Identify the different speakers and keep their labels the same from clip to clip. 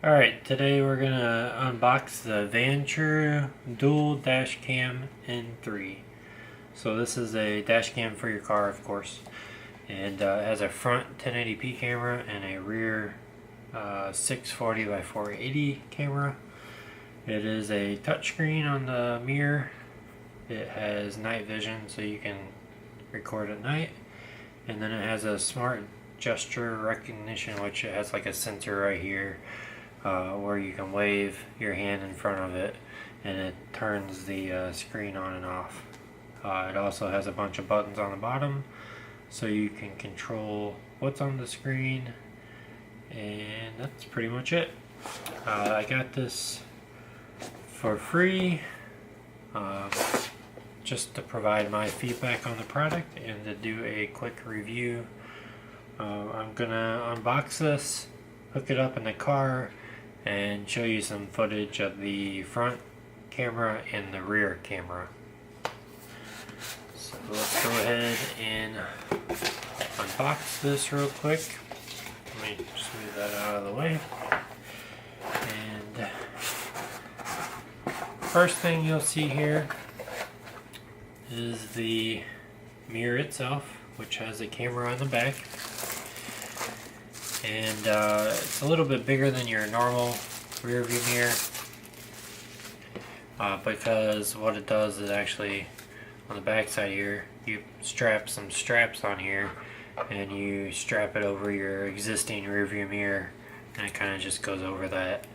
Speaker 1: Alright, today we're gonna unbox the Vantrue Dual Dashcam N3. So this is a dash cam for your car, of course, and it has a front 1080p camera and a rear 640 by 480 camera. It is a touchscreen on the mirror. It has night vision, so you can record at night, and then it has a smart gesture recognition, which it has like a sensor right here. Where you can wave your hand in front of it and it turns the screen on and off. It also has a bunch of buttons on the bottom so you can control what's on the screen, and that's pretty much it. I got this for free just to provide my feedback on the product and to do a quick review. I'm gonna unbox this, hook it up in the car, and show you some footage of the front camera and the rear camera. So let's go ahead and unbox this real quick. Let me just move that out of the way. And first thing you'll see here is the mirror itself, which has a camera on the back. And it's a little bit bigger than your normal rear view mirror because what it does is actually on the back side here you strap some straps on here and you strap it over your existing rear view mirror, and it kind of just goes over that,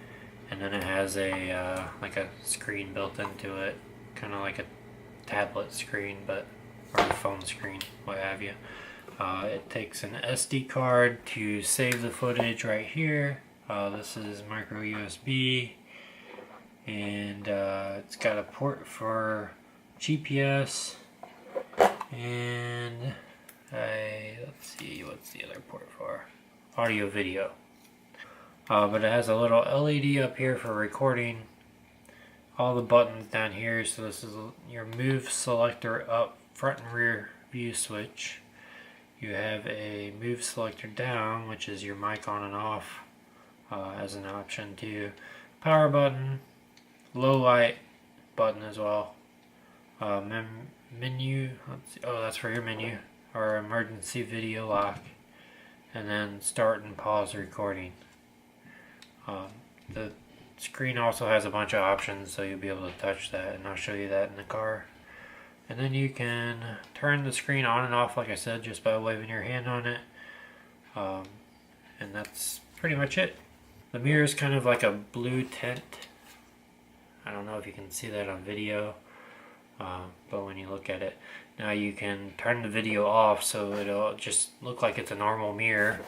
Speaker 1: and then it has a like a screen built into it, kind of like a tablet screen or a phone screen, what have you. It takes an SD card to save the footage right here. This is micro USB, and it's got a port for GPS, and let's see, what's the other port for? Audio video. But it has a little LED up here for recording. All the buttons down here, so this is your move selector up, front and rear view switch. You have a move selector down, which is your mic on and off as an option too. Power button, low light button as well. Menu, let's see, oh, that's for your menu, or emergency video lock, and then start and pause recording. The screen also has a bunch of options, so you'll be able to touch that, and I'll show you that in the car. And then you can turn the screen on and off, like I said, just by waving your hand on it. And that's pretty much it. The mirror is kind of like a blue tint. I don't know if you can see that on video, but when you look at it. Now you can turn the video off so it'll just look like it's a normal mirror.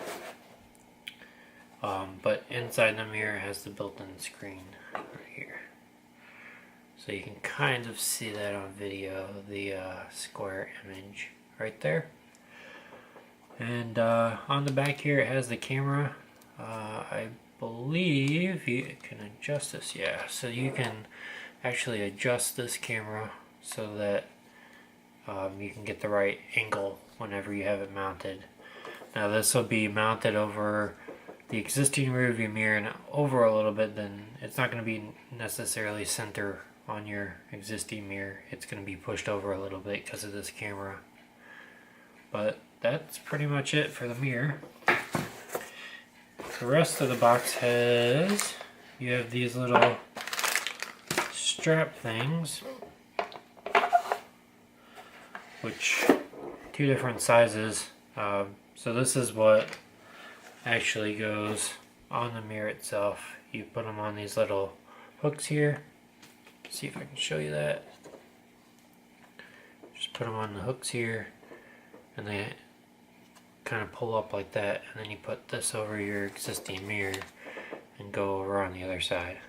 Speaker 1: But inside the mirror has the built-in screen right here. So you can kind of see that on video, the square image right there. And on the back here it has the camera. I believe you can adjust this, yeah. So you can actually adjust this camera so that you can get the right angle whenever you have it mounted. Now this will be mounted over the existing rear view mirror and over a little bit, then it's not going to be necessarily center on your existing mirror. It's going to be pushed over a little bit because of this camera. But that's pretty much it for the mirror. The rest of the box has, you have these little strap things, which two different sizes. So this is what actually goes on the mirror itself. You put them on these little hooks here. See if I can show you that. Just put them on the hooks here, and they kind of pull up like that, and then you put this over your existing mirror and go over on the other side,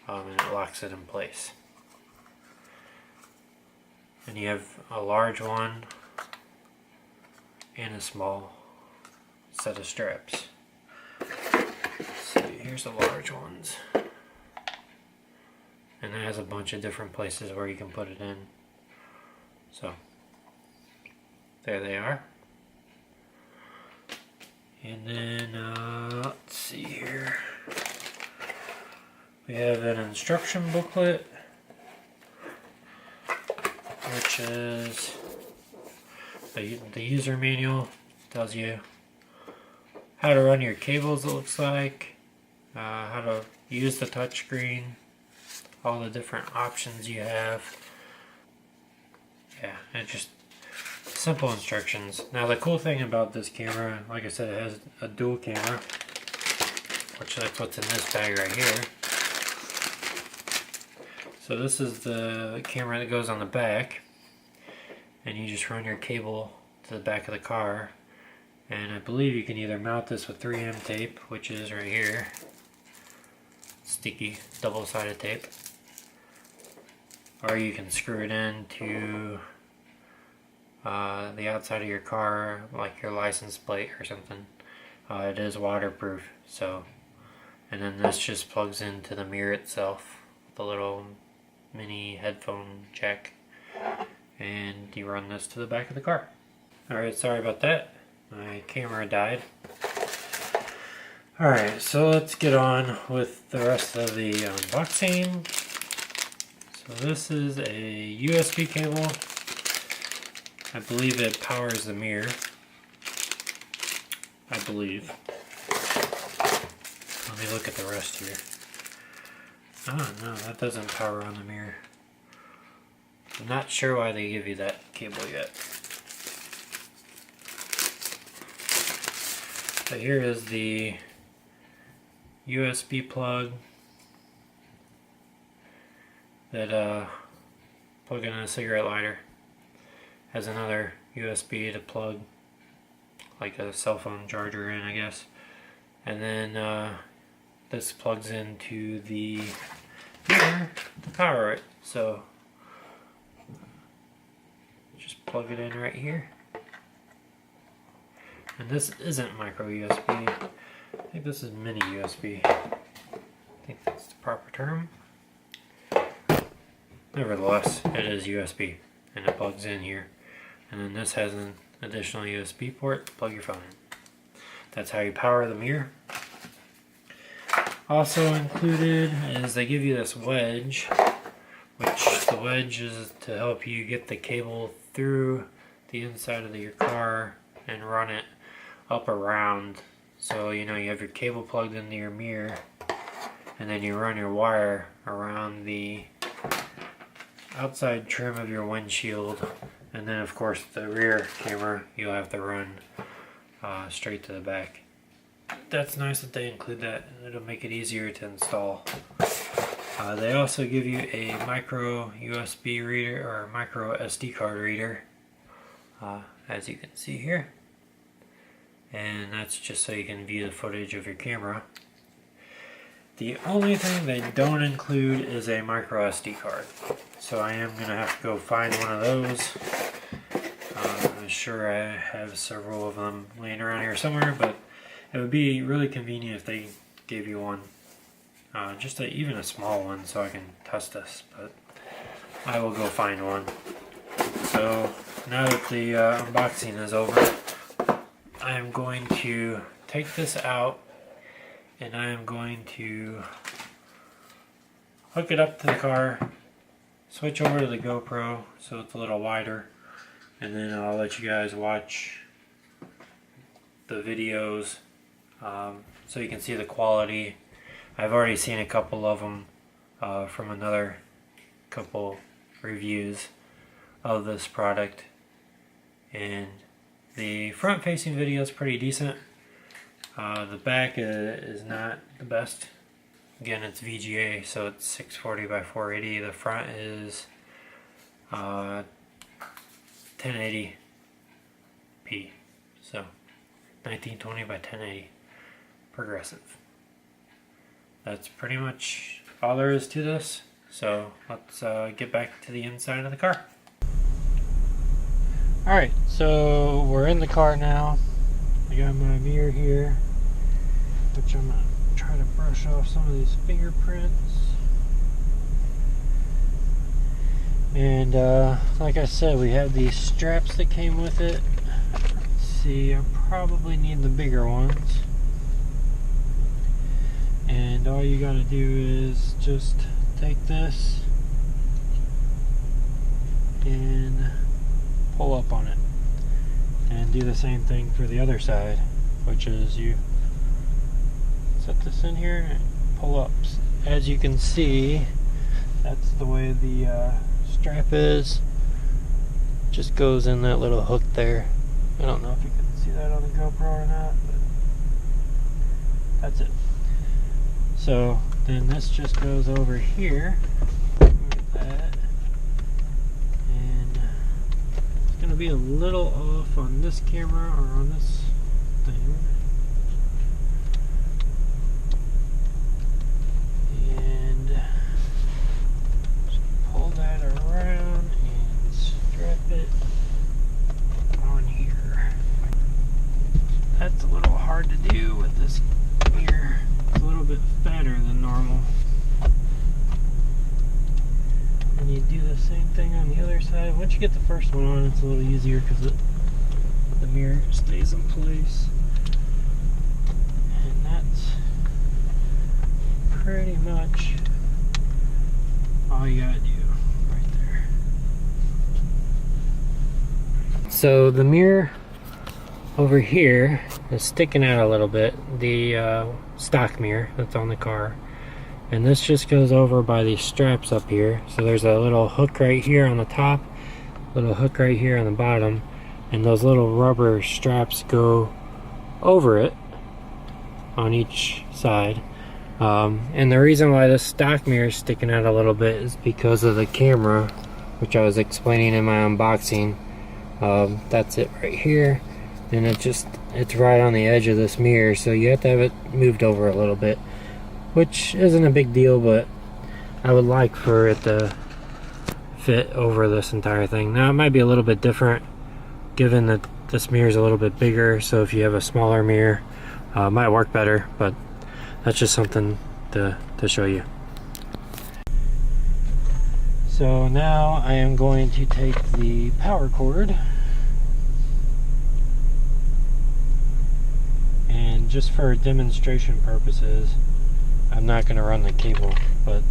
Speaker 1: and it locks it in place. And you have a large one and a small set of straps. So here's the large ones. And it has a bunch of different places where you can put it in. So, there they are. And then, let's see here. We have an instruction booklet, which is the user manual. Tells you how to run your cables, it looks like, how to use the touchscreen, all the different options you have. Yeah, it's just simple instructions. Now the cool thing about this camera, like I said, it has a dual camera, which that's what's in this bag right here. So this is the camera that goes on the back, and you just run your cable to the back of the car, and I believe you can either mount this with 3M tape, which is right here, sticky double-sided tape, or you can screw it into the outside of your car, like your license plate or something. It is waterproof, so, and then this just plugs into the mirror itself, the little mini headphone jack, and you run this to the back of the car. Alright, sorry about that. My camera died. Alright, so let's get on with the rest of the unboxing. So this is a USB cable. I believe it powers the mirror. I believe. Let me look at the rest here. Oh no, that doesn't power on the mirror. I'm not sure why they give you that cable yet. So here is the USB plug that plug in a cigarette lighter. Has another USB to plug like a cell phone charger in, I guess. And then this plugs into the mirror to power it. So just plug it in right here. And this isn't micro USB. I think this is mini USB. I think that's the proper term. Nevertheless, it is USB, and it plugs in here. And then this has an additional USB port to plug your phone in. That's how you power the mirror. Also included is they give you this wedge, which the wedge is to help you get the cable through the inside of your car and run it up around. So you know you have your cable plugged into your mirror, and then you run your wire around the outside trim of your windshield, and then of course the rear camera you'll have to run straight to the back. That's nice that they include that. It'll make it easier to install. They also give you a micro USB reader or micro SD card reader, as you can see here, and that's just so you can view the footage of your camera. The only thing they don't include is a micro SD card, so I am going to have to go find one of those. I'm sure I have several of them laying around here somewhere, but it would be really convenient if they gave you one, just even a small one, so I can test this, but I will go find one. So now that the unboxing is over, I am going to take this out, and I am going to hook it up to the car, switch over to the GoPro so it's a little wider, and then I'll let you guys watch the videos so you can see the quality. I've already seen a couple of them from another couple reviews of this product, and the front facing video is pretty decent. The back is not the best. Again, it's VGA, so it's 640 by 480. The front is 1080p, so 1920 by 1080 progressive. That's pretty much all there is to this. So let's get back to the inside of the car. Alright, so we're in the car now. I got my mirror here, which I'm going to try to brush off some of these fingerprints. And like I said, we have these straps that came with it. Let's see, I probably need the bigger ones. And all you gotta do is just take this and pull up on it, and do the same thing for the other side, which is you set this in here and pull up. As you can see, that's the way the strap is. Just goes in that little hook there. I don't know if you can see that on the GoPro or not, but that's it. So then this just goes over here. Look at that. And it's going to be a little off on this camera or on this thing. And just pull that around and strap it on here. That's a little hard to do with this mirror. It's a little bit fatter than normal. And you do the same thing on the other side. Once you get the first one on, it's a little easier because the mirror stays in place. And that's pretty much all you gotta do right there. So the mirror over here is sticking out a little bit, the stock mirror that's on the car, and this just goes over by these straps up here. So there's a little hook right here on the top, little hook right here on the bottom, and those little rubber straps go over it on each side. And the reason why this stock mirror is sticking out a little bit is because of the camera, which I was explaining in my unboxing. That's it right here, and it's right on the edge of this mirror, so you have to have it moved over a little bit, which isn't a big deal, but I would like for it to fit over this entire thing. Now it might be a little bit different given that this mirror is a little bit bigger, so if you have a smaller mirror, it might work better, but that's just something to show you. So now I am going to take the power cord, and just for demonstration purposes, I'm not going to run the cable, but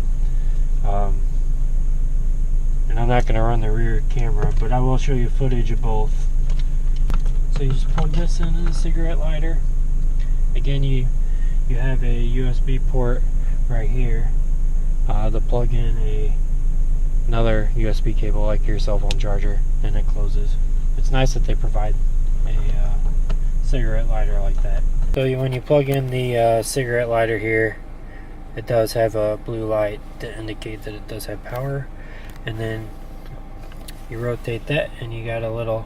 Speaker 1: and I'm not going to run the rear camera, but I will show you footage of both. So you just plug this into the cigarette lighter. Again, you have a USB port right here to plug in another USB cable like your cell phone charger, and it closes. It's nice that they provide a cigarette lighter like that. So when you plug in the cigarette lighter here, it does have a blue light to indicate that it does have power, and then you rotate that and you got a little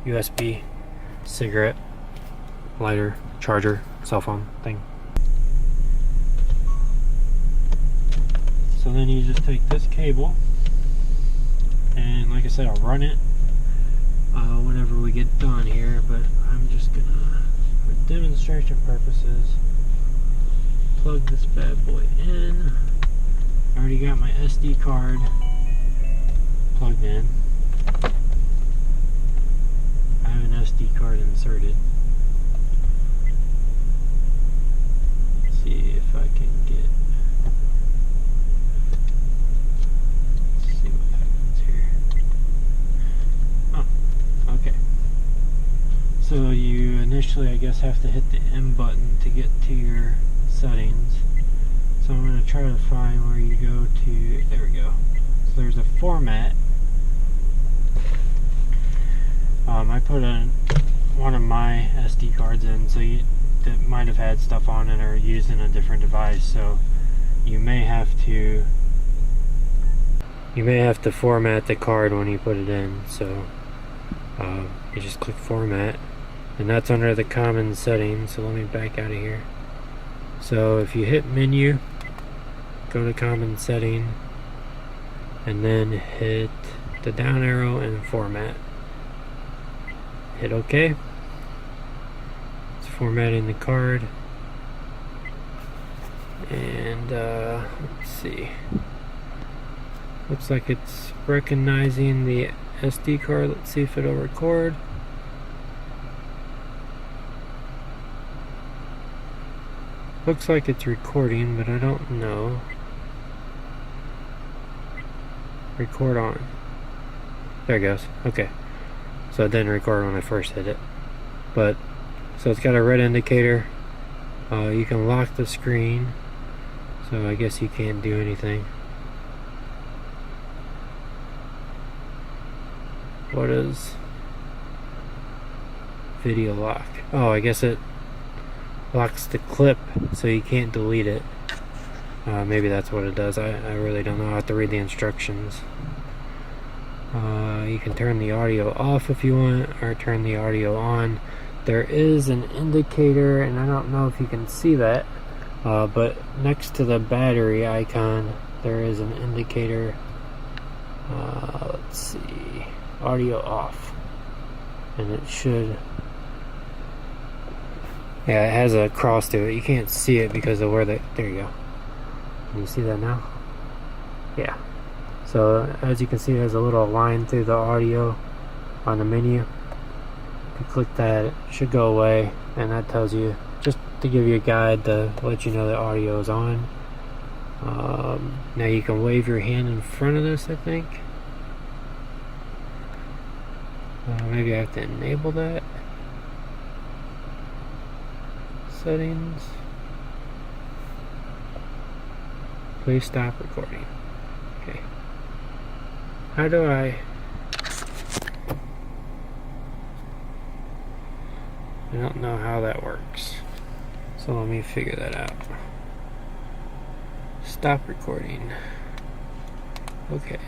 Speaker 1: USB cigarette lighter charger cell phone thing. So then you just take this cable, and like I said, I'll run it whenever we get done here, but I'm just gonna, for demonstration purposes, plug this bad boy in. I already got my SD card plugged in. I have an SD card inserted. Let's see if I can get. Let's see what happens here. Oh, okay. So you initially, I guess, have to hit the M button to get to your settings. So I'm going to try to find where you go to. There we go. So there's a format. I put one of my SD cards in, so that might have had stuff on it or used in a different device. So you may have to format the card when you put it in. So you just click format, and that's under the common settings. So let me back out of here. So if you hit menu, go to common setting, and then hit the down arrow and format. Hit OK. It's formatting the card. And let's see. Looks like it's recognizing the SD card. Let's see if it'll record. Looks like it's recording, but I don't know. Record on. There it goes. Okay. So it didn't record when I first hit it. But, so it's got a red indicator. You can lock the screen. So I guess you can't do anything. What is video lock? Oh, I guess it locks the clip so you can't delete it. Maybe that's what it does. I really don't know. I have to read the instructions. You can turn the audio off if you want, or turn the audio on. There is an indicator, and I don't know if you can see that, but next to the battery icon there is an indicator. Let's see, audio off, and it should, yeah, it has a cross to it. You can't see it because of where there you go. Can you see that now? Yeah. So as you can see, there's a little line through the audio on the menu. If you click that, it should go away, and that tells you, just to give you a guide to let you know the audio is on. Now you can wave your hand in front of this, I think. Maybe I have to enable that. Settings. Please stop recording. Okay. How do I don't know how that works. So let me figure that out. Stop recording. Okay.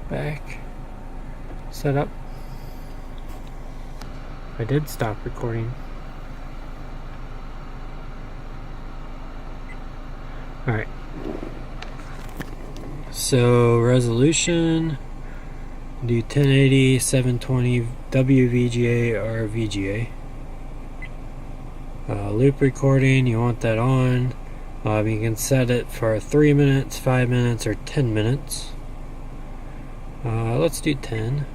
Speaker 1: Back. Setup. I did stop recording. Alright. So resolution, do 1080, 720 WVGA or VGA. Loop recording, you want that on. You can set it for 3 minutes, 5 minutes, or 10 minutes. Let's do 10.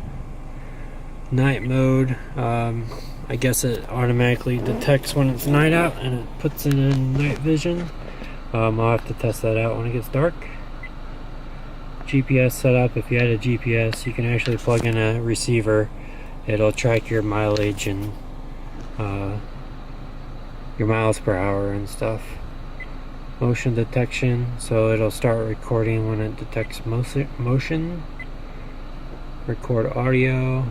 Speaker 1: Night mode, I guess it automatically detects when it's night out and it puts it in night vision. I'll have to test that out when it gets dark. GPS setup, if you had a GPS, you can actually plug in a receiver. It'll track your mileage and your miles per hour and stuff. Motion detection, so it'll start recording when it detects motion. Record audio,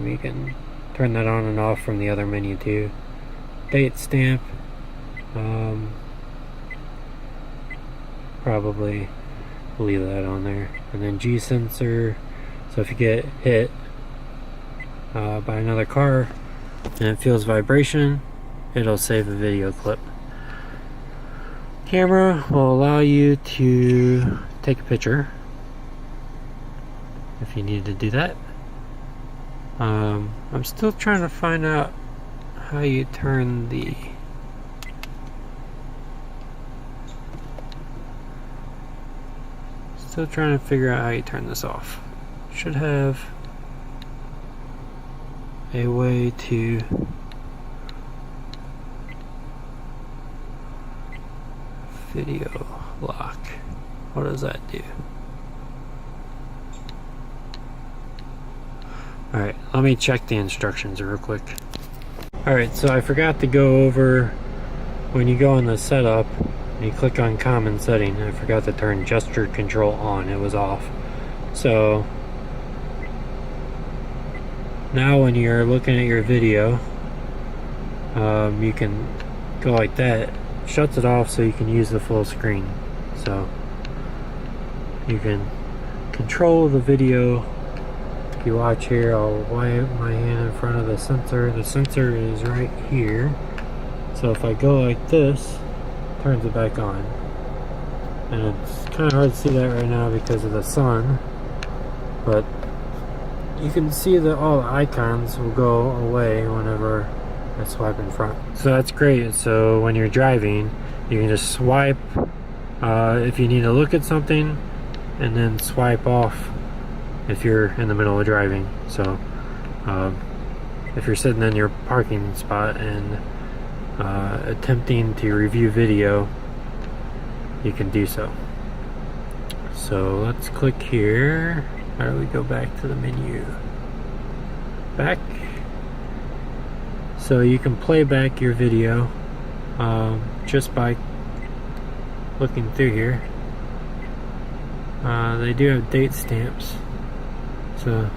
Speaker 1: you can turn that on and off from the other menu too. Date stamp, probably leave that on there. And then G sensor, so if you get hit by another car and it feels vibration, it'll save a video clip. Camera will allow you to take a picture if you need to do that. I'm still trying to find out how you turn the Still trying to figure out how you turn this off. Should have a way to video lock. What does that do? Alright, let me check the instructions real quick. Alright, so I forgot to go over when you go in the setup and you click on common setting. I forgot to turn gesture control on. It was off. So now when you're looking at your video, you can go like that. Shuts it off so you can use the full screen. So you can control the video. If you watch here, I'll wipe my hand in front of the sensor. The sensor is right here. So if I go like this, it turns it back on. And it's kind of hard to see that right now because of the sun. But you can see that all the icons will go away whenever I swipe in front. So that's great. So when you're driving, you can just swipe if you need to look at something, and then swipe off if you're in the middle of driving. So if you're sitting in your parking spot and attempting to review video, you can do so. So let's click here. How do we go back to the menu? Back. So you can play back your video just by looking through here. They do have date stamps, so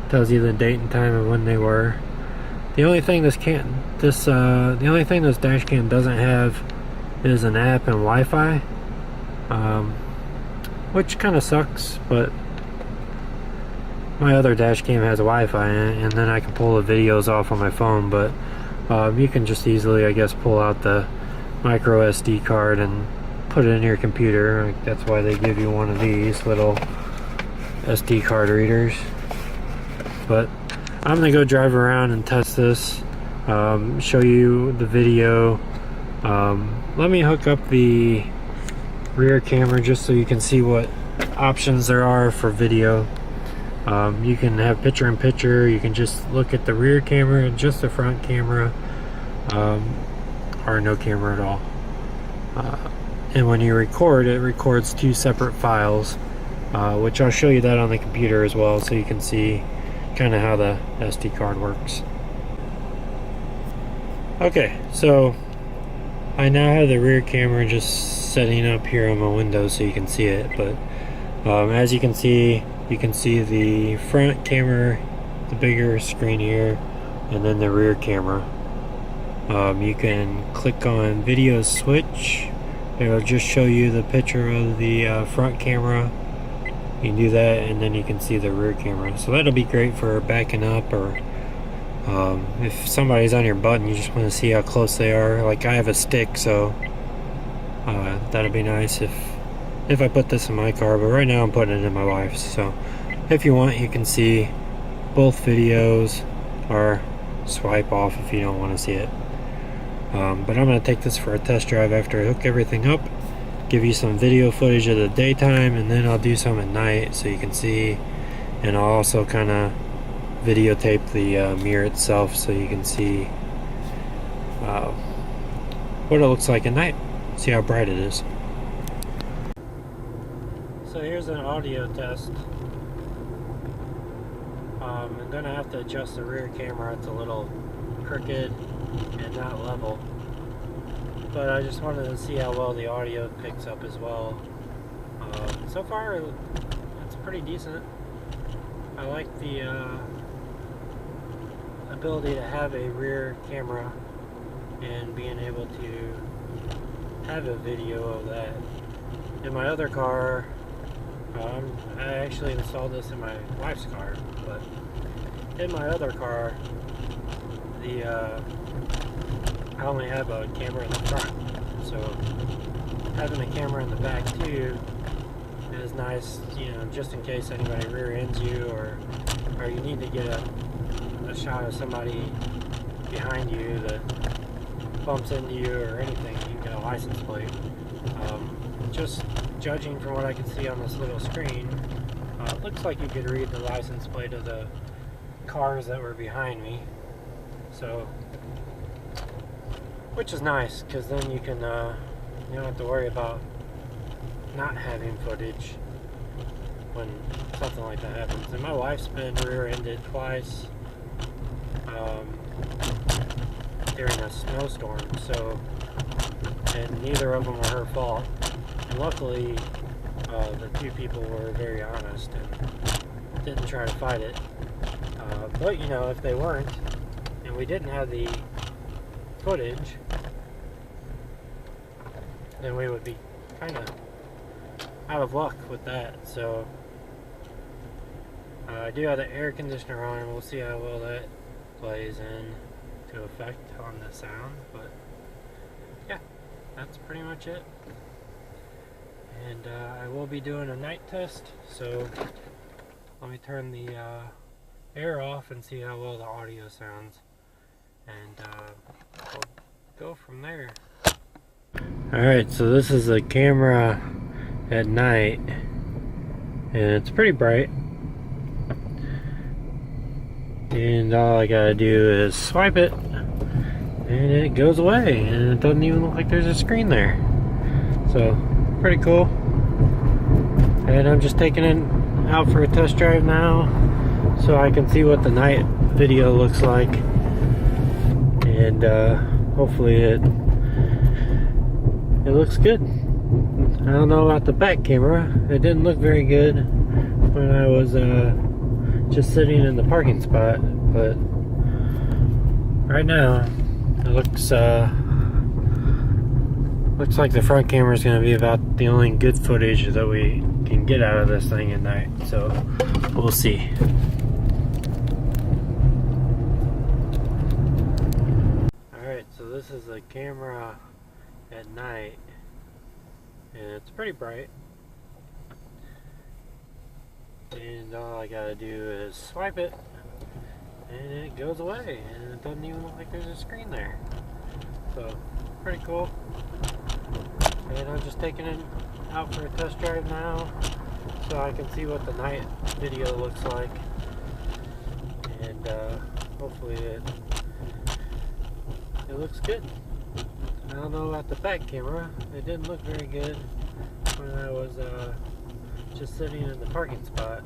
Speaker 1: tells you the date and time of when they were. The only thing this only thing this dash cam doesn't have is an app and Wi-Fi, which kind of sucks. But my other dash cam has a Wi-Fi in it, and then I can pull the videos off on my phone. But you can just easily, I guess, pull out the micro SD card and put it in your computer. That's why they give you one of these little SD card readers. But I'm gonna go drive around and test this, show you the video. Let me hook up the rear camera just so you can see what options there are for video. You can have picture in picture, you can just look at the rear camera and just the front camera, or no camera at all. And when you record, it records two separate files, which I'll show you that on the computer as well, so you can see kind of how the SD card works. Okay, so I now have the rear camera just setting up here on my window so you can see it. But as you can see the front camera, the bigger screen here, and then the rear camera. You can click on video switch. It'll just show you the picture of the front camera. You can do that, and then you can see the rear camera. So that'll be great for backing up, or if somebody's on your butt and you just want to see how close they are. Like I have a stick, so that'll be nice if I put this in my car. But right now I'm putting it in my wife's. So if you want, you can see both videos, or swipe off if you don't want to see it. But I'm going to take this for a test drive after I hook everything up, give you some video footage of the daytime, and then I'll do some at night so you can see. And I'll also kind of videotape the mirror itself so you can see what it looks like at night, see how bright it is. So here's an audio test. I'm going to have to adjust the rear camera. It's a little crooked and not level, but I just wanted to see how well the audio picks up as well. So far it's pretty decent. I like the ability to have a rear camera and being able to have a video of that. In my other car, I actually installed this in my wife's car, but in my other car, I only have a camera in the front, so having a camera in the back too is nice, you know, just in case anybody rear ends you, or you need to get a shot of somebody behind you that bumps into you or anything. You can get a license plate. Just judging from what I can see on this little screen, it looks like you could read the license plate of the cars that were behind me. So, which is nice, because then you can you don't have to worry about not having footage when something like that happens. And my wife's been rear-ended twice during a snowstorm, so, and neither of them were her fault. And luckily, the two people were very honest and didn't try to fight it. But you know, if they weren't, and we didn't have the footage, then we would be kind of out of luck with that. So I do have the air conditioner on, and we'll see how well that plays into effect on the sound. But yeah, that's pretty much it. And I will be doing a night test, so let me turn the air off and see how well the audio sounds, and we'll go from there. Alright, so this is the camera at night, and it's pretty bright, and all I gotta do is swipe it and it goes away, and it doesn't even look like there's a screen there. So pretty cool. And I'm just taking it out for a test drive now so I can see what the night video looks like, and hopefully it looks good. I don't know about the back camera. It didn't look very good when I was just sitting in the parking spot, but right now it looks like the front camera is going to be about the only good footage that we can get out of this thing at night, so we'll see. Alright, so this is the camera at night, and it's pretty bright, and all I gotta do is swipe it and it goes away, and it doesn't even look like there's a screen there. So pretty cool. And I'm just taking it out for a test drive now so I can see what the night video looks like, and hopefully it looks good. I don't know about the back camera. It didn't look very good when I was just sitting in the parking spot,